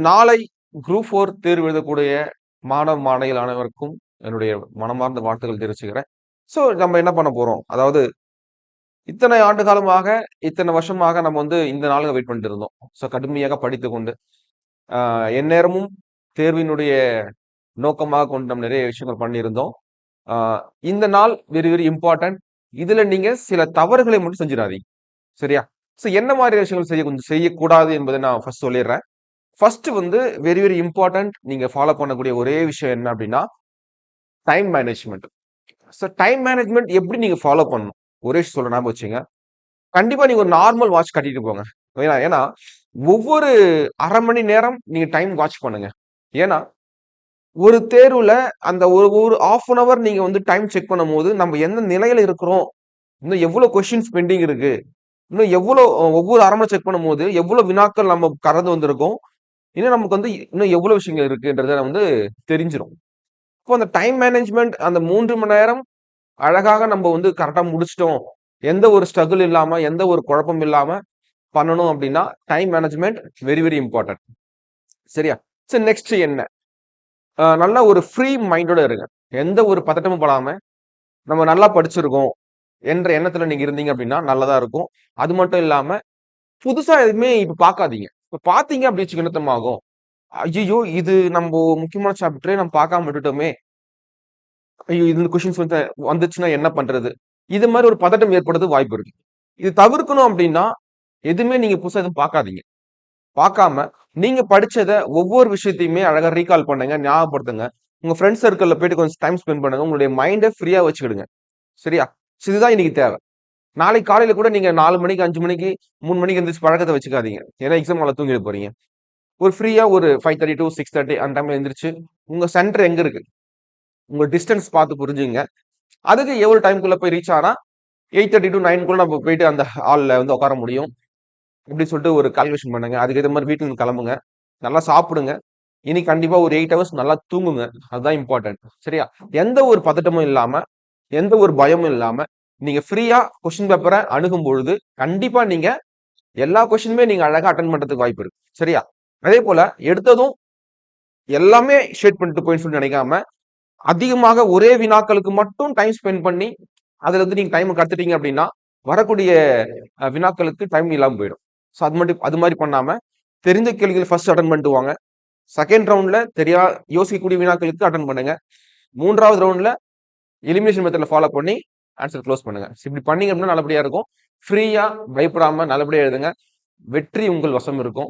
நாளை குரூப் 4 தேர்வு எழுதக்கூடிய மாணவ மாணவிகள் அனைவருக்கும் என்னுடைய மனமார்ந்த வாழ்த்துக்கள் தெரிவிச்சுக்கிறேன். நம்ம என்ன பண்ண போறோம்? அதாவது இத்தனை ஆண்டு காலமாக, இத்தனை வருஷமாக நம்ம இந்த நாளுக்கு வெயிட் பண்ணிட்டு இருந்தோம். கடுமையாக படித்துக் கொண்டு, எந்நேரமும் தேர்வினுடைய நோக்கமாக கொண்டு நம்ம நிறைய விஷயங்கள் பண்ணியிருந்தோம். ஆ இந்த நாள் வெரி வெரி இம்பார்ட்டன்ட். இதுல நீங்க சில தவறுகளை மட்டும் செஞ்சிடாதீங்க. சரியா? என்ன மாதிரி விஷயங்கள் கொஞ்சம் செய்யக்கூடாது என்பதை நான் ஃபர்ஸ்ட் சொல்லிடுறேன். First very very important. நீங்க ஃபாலோ பண்ணக்கூடிய ஒரே விஷயம் என்ன அப்படின்னா, டைம் மேனேஜ்மெண்ட். டைம் மேனேஜ்மெண்ட் எப்படி நீங்க ஃபாலோ பண்ணணும்? ஒரே விஷயம் சொல்றேன், ஞாபகம் வச்சுங்க. கண்டிப்பா நீங்க ஒரு நார்மல் வாட்ச் கட்டிட்டு போங்க. ஏன்னா ஒவ்வொரு 1/2 மணி நேரம் நீங்க டைம் வாட்ச் பண்ணுங்க. ஏன்னா ஒரு தேர்வுல அந்த ஒரு ஒரு 1/2 அன் ஹவர் நீங்க டைம் செக் பண்ணும்போது, நம்ம எந்த நிலையில இருக்கிறோம்? இன்னும் எவ்வளவு கொஸ்டின்ஸ் பெண்டிங் இருக்கு? இன்னும் எவ்வளோ ஒவ்வொரு 1/2 மணி நேரம் செக் பண்ணும்போது, எவ்வளவு வினாக்கள் நம்ம கடந்து வந்திருக்கோம்? இன்னும் நமக்கு இன்னும் எவ்வளவு விஷயங்கள் இருக்குன்றத தெரிஞ்சிரும். அப்போ அந்த டைம் மேனேஜ்மென்ட் அந்த 3 மணி நேரம் அழகாக நம்ம கரெக்ட்டா முடிச்சுட்டோம். எந்த ஒரு ஸ்ட்ரகிள் இல்லாம, எந்த ஒரு குழப்பம் இல்லாம பண்ணணும் அப்படின்னா, time management very very important. சரியா? நெக்ஸ்ட் என்ன? நல்ல ஒரு ஃப்ரீ மைண்டோட இருங்க. எந்த ஒரு பதட்டமும் படாம, நம்ம நல்லா படிச்சிருக்கோம் என்ற எண்ணத்துல நீங்க இருந்தீங்க அப்படின்னா நல்லதா இருக்கும். அது மட்டும் இல்லாம, புதுசா எதுவுமே இப்ப பார்க்காதீங்க. இப்ப பார்த்தீங்க அப்படி வச்சுக்க என்ன ஆகும்? ஐய்யய்யோ! இது நம்போ முக்கியமான சாப்டரே நம்ம பார்க்காம விட்டுட்டோமே! ஐயோ! இந்த கொஸ்டின்ஸ் வந்துச்சுன்னா என்ன பண்றது? இது மாரி ஒரு பதட்டம் ஏற்படுறதுக்கு வாய்ப்பு இருக்கு. இது தவிர்க்கணும் அப்படின்னா, எதுவுமே நீங்க புதுசா எதுவும் பார்க்காதீங்க. பார்க்காம, நீங்க படிச்சத ஒவ்வொரு விஷயத்தையுமே அழகா ரீகால் பண்ணுங்க, ஞாபகப்படுத்துங்க. உங்க ஃபிரெண்ட்ஸ் சர்க்கிள்ல போயிட்டு கொஞ்சம் டைம் ஸ்பெண்ட் பண்ணுங்க. உங்களுடைய மைண்ட ஃப்ரீயா வச்சுக்கிடுங்க. சரியா? இதுதான் இன்னைக்கு தேவ. நாளைக்கு காலையில கூட நீங்க 4 மணிக்கு, 5 மணிக்கு, 3 மணிக்கு எந்திரிச்சு பழக்கத்த வச்சுக்காதீங்க. ஏன்னா எக்ஸாம் ஹால்ல தூங்கிட போறீங்க. ஒரு ஃப்ரீயா ஒரு 5:30 டூ 6:30 அந்த டைம்ல எந்திரிச்சு, உங்க சென்டர் எங்க இருக்கு? உங்க டிஸ்டன்ஸ் பார்த்து புரிஞ்சுங்க. அதுக்கு எவ்வளவு டைம்க்குள்ள போய் ரீச் ஆனா 8:30 டூ 9 நம்ம போயிட்டு அந்த ஹால்ல உட்கார முடியும். இப்படின்னு சொல்லிட்டு ஒரு கால்குலேஷன் பண்ணுங்க. அதுக்கு ஏத்த மாரி வீட்ல இருந்து கிளம்புங்க. நல்லா சாப்பிடுங்க. இனி கண்டிப்பா ஒரு 8 ஹவர்ஸ் நல்லா தூங்குங்க. அதுதான் இம்பார்ட்டன்ட். சரியா? எந்த ஒரு பதட்டமும் இல்லாம, எந்த ஒரு பயமும் இல்லாம, நீங்க ஃப்ரீயா கொஸ்டின் பேப்பர அணுகும் பொழுது, கண்டிப்பா நீங்க எல்லா கொஸ்டினுமே நீங்க அழகா அட்டெண்ட் பண்றதுக்கு வாய்ப்பு இருக்கு. சரியா? அதே போல எடுத்ததும் எல்லாமே ஷேட் பண்ணிட்டு போயின்னு சொல்லி நினைக்காம, அதிகமாக ஒரே வினாக்களுக்கு மட்டும் டைம் ஸ்பெண்ட் பண்ணி, அதுல நீங்க டைம் கடத்திட்டீங்க அப்படின்னா, வரக்கூடிய வினாக்களுக்கு டைம் இல்லாம போயிடும். அது மாரி பண்ணாம, தெரிந்த கேள்விகள ஃபர்ஸ்ட் அட்டெண்ட் பண்ணிட்டு வாங்க. 2ண்ட் ரவுண்ட்ல யோசிக்கக்கூடிய வினாக்களுக்கு அட்டெண்ட் பண்ணுங்க. 3வது ரவுண்ட்ல எலிமினேஷன் மெத்தட்ல ஃபாலோ பண்ணி ஆன்சர் க்ளோஸ் பண்ணுங்க. இப்படி பண்ணீங்க அப்படின்னா நல்லபடியா இருக்கும். ஃப்ரீயா பயப்படாம நல்லபடியா எழுதுங்க. வெற்றி உங்கள் வசம் இருக்கும்.